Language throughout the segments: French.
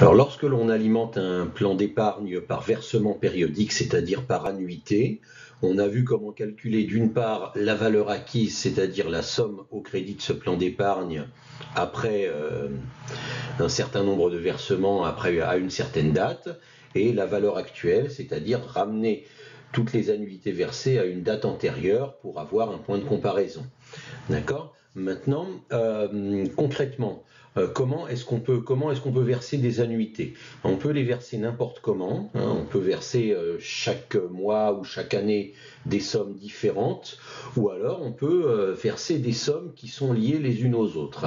Alors, lorsque l'on alimente un plan d'épargne par versement périodique, c'est-à-dire par annuité, on a vu comment calculer d'une part la valeur acquise, c'est-à-dire la somme au crédit de ce plan d'épargne après un certain nombre de versements après, à une certaine date, et la valeur actuelle, c'est-à-dire ramener toutes les annuités versées à une date antérieure pour avoir un point de comparaison. D'accord? Maintenant, concrètement, comment est-ce qu'on peut verser des annuités? On peut les verser n'importe comment, hein, on peut verser chaque mois ou chaque année des sommes différentes, ou alors on peut verser des sommes qui sont liées les unes aux autres.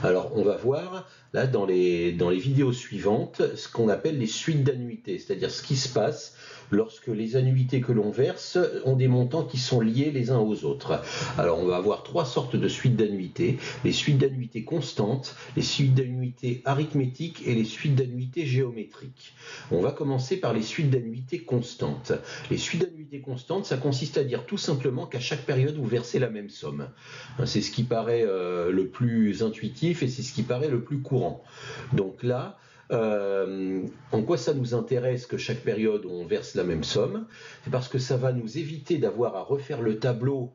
Alors on va voir là dans les vidéos suivantes ce qu'on appelle les suites d'annuités, c'est-à-dire ce qui se passe lorsque les annuités que l'on verse ont des montants qui sont liés les uns aux autres. Alors on va avoir trois sortes de suites d'annuités: les suites d'annuités constantes, les suites d'annuités arithmétiques et les suites d'annuités géométriques. On va commencer par les suites d'annuités constantes. Les suites d'annuités constantes, ça consiste à dire tout simplement qu'à chaque période vous versez la même somme. C'est ce qui paraît le plus intuitif et c'est ce qui paraît le plus courant. Donc là, en quoi ça nous intéresse que chaque période on verse la même somme? C'est parce que ça va nous éviter d'avoir à refaire le tableau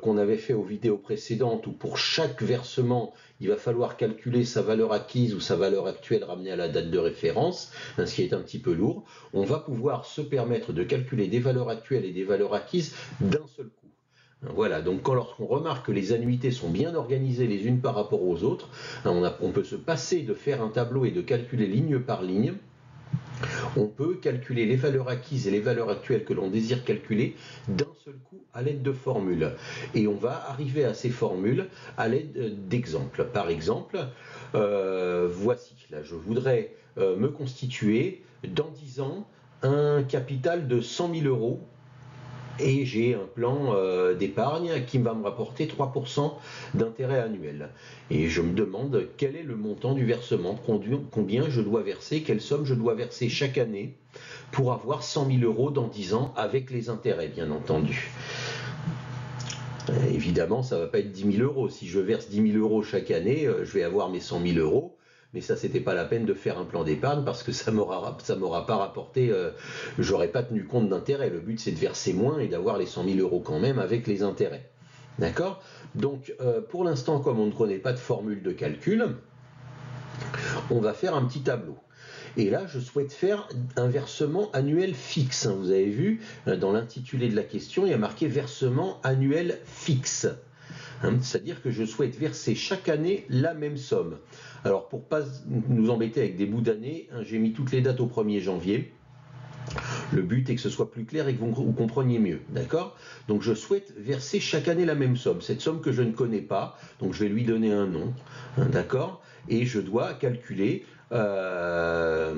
qu'on avait fait aux vidéos précédentes, où pour chaque versement il va falloir calculer sa valeur acquise ou sa valeur actuelle ramenée à la date de référence, hein, ce qui est un petit peu lourd. On va pouvoir se permettre de calculer des valeurs actuelles et des valeurs acquises d'un seul coup. Voilà, donc lorsqu'on remarque que les annuités sont bien organisées les unes par rapport aux autres, on peut se passer de faire un tableau et de calculer ligne par ligne. On peut calculer les valeurs acquises et les valeurs actuelles que l'on désire calculer d'un seul coup à l'aide de formules. Et on va arriver à ces formules à l'aide d'exemples. Par exemple, voici, là je voudrais me constituer dans 10 ans un capital de 100 000 euros et j'ai un plan d'épargne qui va me rapporter 3% d'intérêt annuel. Et je me demande quel est le montant du versement, combien je dois verser, quelle somme je dois verser chaque année pour avoir 100 000 euros dans 10 ans avec les intérêts, bien entendu. Évidemment, ça ne va pas être 10 000 euros. Si je verse 10 000 euros chaque année, je vais avoir mes 100 000 euros. Mais ça, c'était pas la peine de faire un plan d'épargne parce que ça m'aura pas rapporté, j'aurais pas tenu compte d'intérêt. Le but, c'est de verser moins et d'avoir les 100 000 euros quand même avec les intérêts. D'accord? Donc, pour l'instant, comme on ne connaît pas de formule de calcul, on va faire un petit tableau. Et là, je souhaite faire un versement annuel fixe. Vous avez vu, dans l'intitulé de la question, il y a marqué versement annuel fixe. C'est-à-dire que je souhaite verser chaque année la même somme. Alors, pour ne pas nous embêter avec des bouts d'année, j'ai mis toutes les dates au 1er janvier. Le but est que ce soit plus clair et que vous compreniez mieux, d'accord? Donc je souhaite verser chaque année la même somme, cette somme que je ne connais pas, donc je vais lui donner un nom, d'accord? Et je dois calculer, je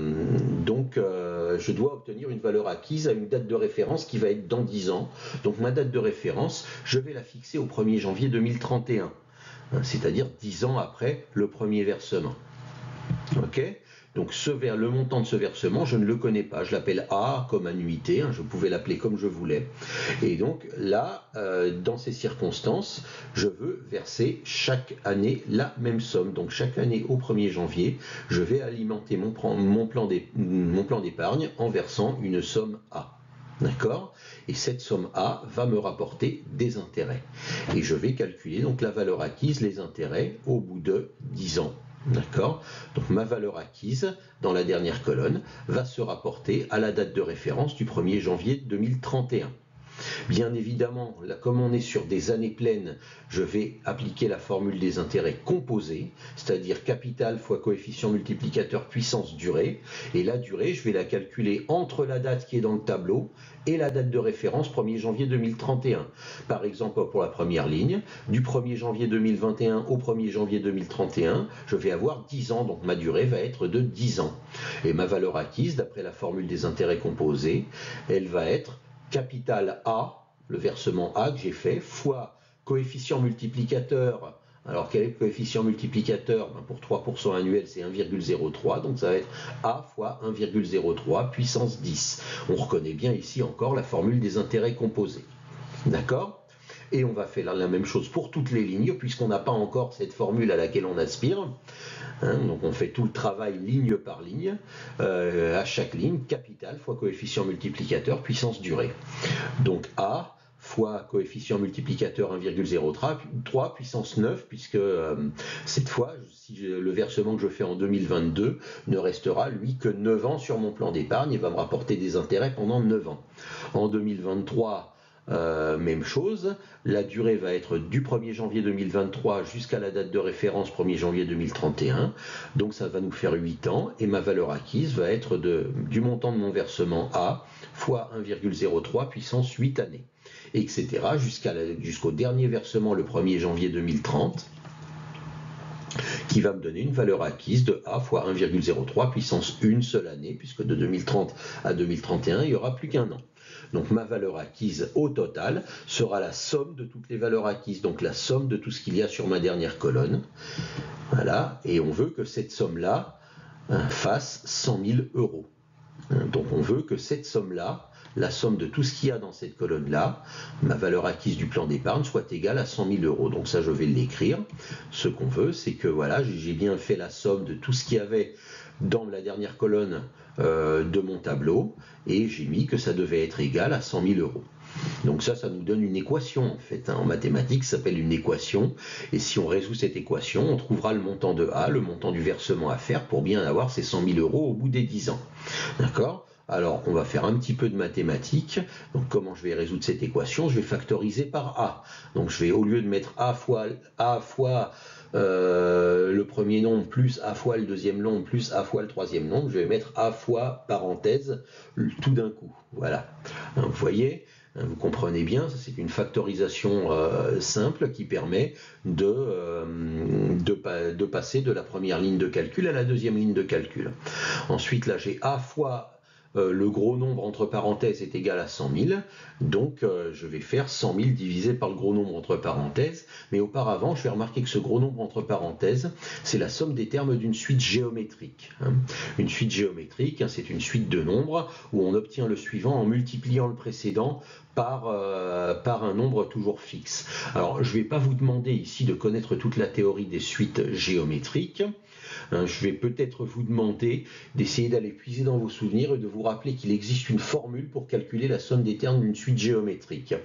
dois obtenir une valeur acquise à une date de référence qui va être dans 10 ans. Donc ma date de référence, je vais la fixer au 1er janvier 2031, c'est-à-dire 10 ans après le premier versement. Ok? Donc le montant de ce versement, je ne le connais pas. Je l'appelle A comme annuité, je pouvais l'appeler comme je voulais. Et donc là, dans ces circonstances, je veux verser chaque année la même somme. Donc chaque année au 1er janvier, je vais alimenter mon plan d'épargne en versant une somme A. D'accord? Et cette somme A va me rapporter des intérêts. Et je vais calculer donc la valeur acquise, les intérêts, au bout de 10 ans. D'accord? Donc ma valeur acquise, dans la dernière colonne, va se rapporter à la date de référence du 1er janvier 2031. Bien évidemment, là, comme on est sur des années pleines, je vais appliquer la formule des intérêts composés, c'est-à-dire capital fois coefficient multiplicateur puissance durée. Et la durée, je vais la calculer entre la date qui est dans le tableau et la date de référence 1er janvier 2031. Par exemple, pour la première ligne, du 1er janvier 2021 au 1er janvier 2031, je vais avoir 10 ans, donc ma durée va être de 10 ans. Et ma valeur acquise, d'après la formule des intérêts composés, elle va être capital A, le versement A que j'ai fait, fois coefficient multiplicateur. Alors quel est le coefficient multiplicateur? Pour 3% annuel, c'est 1,03, donc ça va être A fois 1,03 puissance 10. On reconnaît bien ici encore la formule des intérêts composés. D'accord? Et on va faire la même chose pour toutes les lignes, puisqu'on n'a pas encore cette formule à laquelle on aspire. Donc on fait tout le travail ligne par ligne, à chaque ligne, capital fois coefficient multiplicateur puissance durée. Donc A fois coefficient multiplicateur 1,03 puissance 9, puisque cette fois, le versement que je fais en 2022 ne restera, lui, que 9 ans sur mon plan d'épargne et va me rapporter des intérêts pendant 9 ans. En 2023, même chose, la durée va être du 1er janvier 2023 jusqu'à la date de référence 1er janvier 2031, donc ça va nous faire 8 ans, et ma valeur acquise va être du montant de mon versement A fois 1,03 puissance 8 années, etc. jusqu'au dernier versement le 1er janvier 2030, qui va me donner une valeur acquise de A fois 1,03 puissance une seule année, puisque de 2030 à 2031, il n'y aura plus qu'un an. Donc ma valeur acquise au total sera la somme de toutes les valeurs acquises, donc la somme de tout ce qu'il y a sur ma dernière colonne. Voilà, et on veut que cette somme-là fasse 100 000 euros. Donc on veut que cette somme-là, la somme de tout ce qu'il y a dans cette colonne-là, ma valeur acquise du plan d'épargne, soit égale à 100 000 euros. Donc ça, je vais l'écrire. Ce qu'on veut, c'est que voilà, j'ai bien fait la somme de tout ce qu'il y avait dans la dernière colonne de mon tableau, et j'ai mis que ça devait être égal à 100 000 euros. Donc ça nous donne une équation en fait. En mathématiques, ça s'appelle une équation. Et si on résout cette équation, on trouvera le montant de A, le montant du versement à faire pour bien avoir ces 100 000 euros au bout des 10 ans. D'accord ? Alors, on va faire un petit peu de mathématiques. Donc, comment je vais résoudre cette équation? Je vais factoriser par A. Donc, je vais, au lieu de mettre A fois le premier nombre plus A fois le deuxième nombre plus A fois le troisième nombre, je vais mettre A fois parenthèse tout d'un coup. Voilà. Vous voyez, vous comprenez bien, c'est une factorisation simple qui permet de passer de la première ligne de calcul à la deuxième ligne de calcul. Ensuite, là, j'ai A fois le gros nombre entre parenthèses est égal à 100 000, donc je vais faire 100 000 divisé par le gros nombre entre parenthèses, mais auparavant je vais remarquer que ce gros nombre entre parenthèses, c'est la somme des termes d'une suite géométrique. Une suite géométrique, c'est une suite de nombres où on obtient le suivant en multipliant le précédent par un nombre toujours fixe. Alors je ne vais pas vous demander ici de connaître toute la théorie des suites géométriques. Je vais peut-être vous demander d'essayer d'aller puiser dans vos souvenirs et de vous rappeler qu'il existe une formule pour calculer la somme des termes d'une suite géométrique.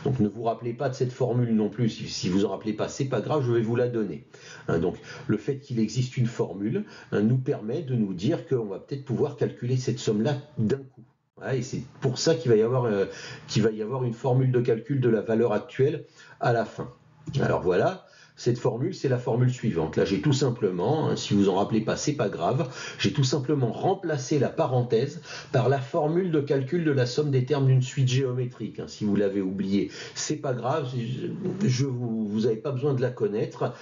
Donc ne vous rappelez pas de cette formule non plus, si vous en rappelez pas, c'est pas grave, je vais vous la donner. Donc le fait qu'il existe une formule nous permet de nous dire qu'on va peut-être pouvoir calculer cette somme-là d'un coup. Et c'est pour ça qu'il va y avoir une formule de calcul de la valeur actuelle à la fin. Alors voilà. Cette formule, c'est la formule suivante. Là, j'ai tout simplement, si vous en rappelez pas, c'est pas grave, j'ai tout simplement remplacé la parenthèse par la formule de calcul de la somme des termes d'une suite géométrique. Si vous l'avez oublié, c'est pas grave, vous n'avez pas besoin de la connaître.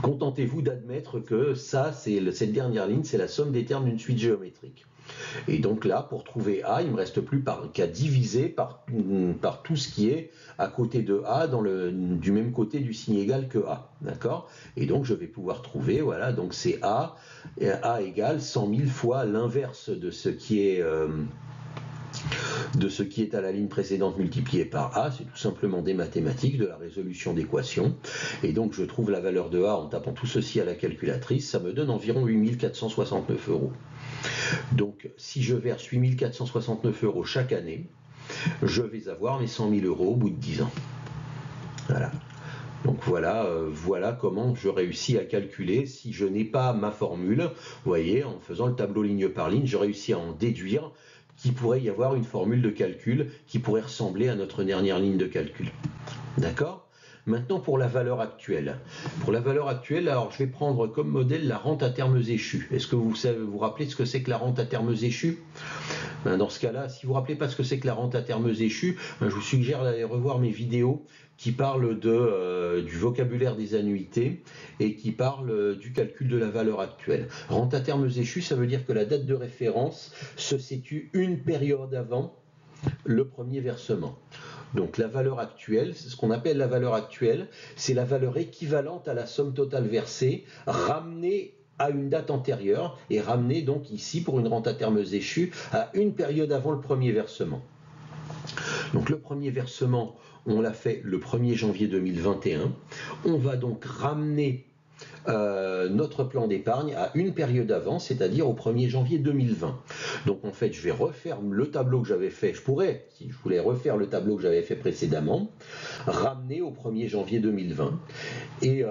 Contentez-vous d'admettre que ça, cette dernière ligne, c'est la somme des termes d'une suite géométrique. Et donc là, pour trouver A, il ne me reste plus qu'à diviser par tout ce qui est à côté de A, du même côté du signe égal que A. D'accord? Et donc je vais pouvoir trouver, voilà, donc c'est A égale 100 000 fois l'inverse de ce qui est à la ligne précédente multiplié par A, c'est tout simplement des mathématiques, de la résolution d'équations. Et donc je trouve la valeur de A en tapant tout ceci à la calculatrice, ça me donne environ 8 469 euros. Donc si je verse 8 469 euros chaque année, je vais avoir mes 100 000 euros au bout de 10 ans. Voilà. Donc voilà comment je réussis à calculer si je n'ai pas ma formule. Vous voyez, en faisant le tableau ligne par ligne, je réussis à en déduire qu'il pourrait y avoir une formule de calcul qui pourrait ressembler à notre dernière ligne de calcul. D'accord ? Maintenant pour la valeur actuelle. Pour la valeur actuelle, alors je vais prendre comme modèle la rente à termes échus. Est-ce que vous vous rappelez ce que c'est que la rente à termes échus? Dans ce cas-là, si vous ne vous rappelez pas ce que c'est que la rente à termes échus, je vous suggère d'aller revoir mes vidéos qui parlent du vocabulaire des annuités et qui parlent du calcul de la valeur actuelle. Rente à termes échus, ça veut dire que la date de référence se situe une période avant le premier versement. Donc la valeur actuelle, c'est ce qu'on appelle la valeur actuelle, c'est la valeur équivalente à la somme totale versée, ramenée à une date antérieure, et ramenée donc ici pour une rente à termes échus à une période avant le premier versement. Donc le premier versement, on l'a fait le 1er janvier 2021. On va donc ramener notre plan d'épargne à une période avant, c'est-à-dire au 1er janvier 2020. Donc en fait, je vais refaire le tableau que j'avais fait, je pourrais, si je voulais refaire le tableau que j'avais fait précédemment, ramener au 1er janvier 2020 et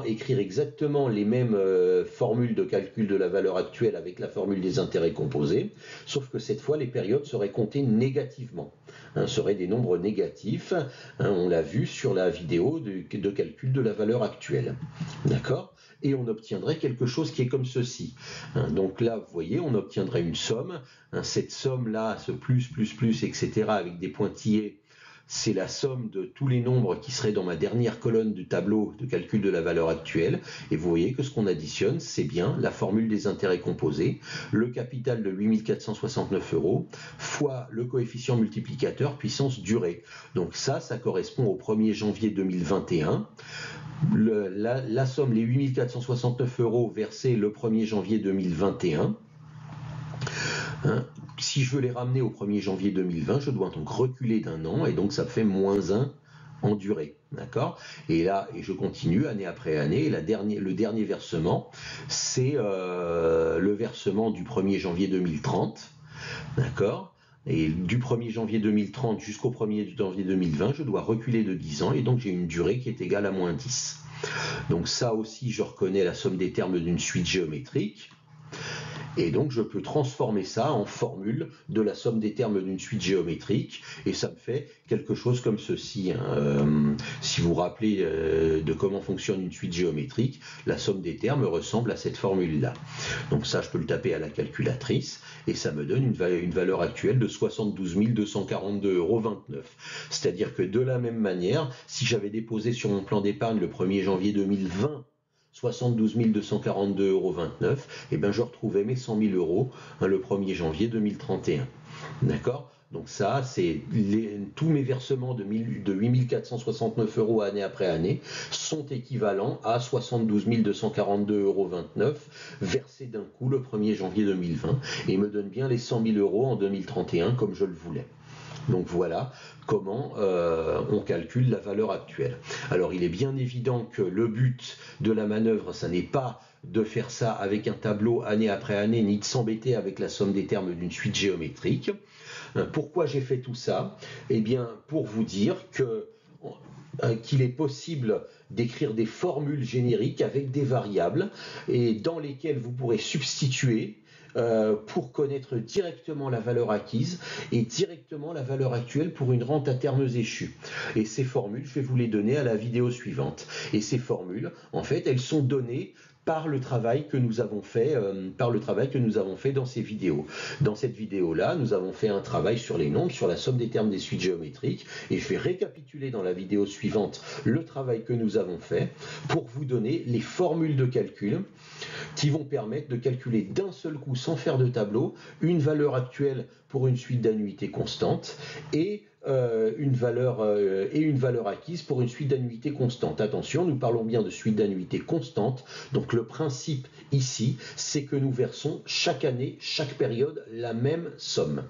écrire exactement les mêmes formules de calcul de la valeur actuelle avec la formule des intérêts composés, sauf que cette fois, les périodes seraient comptées négativement. Seraient des nombres négatifs, on l'a vu sur la vidéo de calcul de la valeur actuelle. D'accord? Et on obtiendrait quelque chose qui est comme ceci. Donc là, vous voyez, on obtiendrait une somme. Cette somme-là, ce plus, etc., avec des pointillés, c'est la somme de tous les nombres qui seraient dans ma dernière colonne du tableau de calcul de la valeur actuelle. Et vous voyez que ce qu'on additionne, c'est bien la formule des intérêts composés, le capital de 8 469 € fois le coefficient multiplicateur puissance durée. Donc ça correspond au 1er janvier 2021. La somme, les 8 469 € versés le 1er janvier 2021. Si je veux les ramener au 1er janvier 2020, je dois donc reculer d'un an, et donc ça fait -1 en durée. D'accord? Et là, je continue année après année, et le dernier versement, c'est le versement du 1er janvier 2030. D'accord? Et du 1er janvier 2030 jusqu'au 1er janvier 2020, je dois reculer de 10 ans, et donc j'ai une durée qui est égale à -10. Donc ça aussi, je reconnais la somme des termes d'une suite géométrique. Et donc je peux transformer ça en formule de la somme des termes d'une suite géométrique, et ça me fait quelque chose comme ceci. Si vous vous rappelez de comment fonctionne une suite géométrique, la somme des termes ressemble à cette formule-là. Donc ça, je peux le taper à la calculatrice, et ça me donne une valeur actuelle de 72 242,29 €. C'est-à-dire que de la même manière, si j'avais déposé sur mon plan d'épargne le 1er janvier 2020, 72 242,29 €, et ben je retrouvais mes 100 000 € le 1er janvier 2031. D'accord? Donc ça, c'est tous mes versements de 8 469 € année après année sont équivalents à 72 242,29 € versés d'un coup le 1er janvier 2020, et me donnent bien les 100 000 € en 2031 comme je le voulais. Donc voilà comment on calcule la valeur actuelle. Alors il est bien évident que le but de la manœuvre, ça n'est pas de faire ça avec un tableau année après année, ni de s'embêter avec la somme des termes d'une suite géométrique. Pourquoi j'ai fait tout ça? Eh bien, pour vous dire qu'il est possible d'écrire des formules génériques avec des variables, et dans lesquelles vous pourrez substituer pour connaître directement la valeur acquise et directement la valeur actuelle pour une rente à termes échus. Et ces formules, je vais vous les donner à la vidéo suivante. Et ces formules, en fait, elles sont données par le travail que nous avons fait, dans ces vidéos. Dans cette vidéo-là, nous avons fait un travail sur les nombres, sur la somme des termes des suites géométriques, et je vais récapituler dans la vidéo suivante le travail que nous avons fait pour vous donner les formules de calcul qui vont permettre de calculer d'un seul coup, sans faire de tableau, une valeur actuelle pour une suite d'annuités constantes et une valeur acquise pour une suite d'annuités constantes. Attention, nous parlons bien de suite d'annuités constantes. Donc le principe ici, c'est que nous versons chaque année, chaque période, la même somme.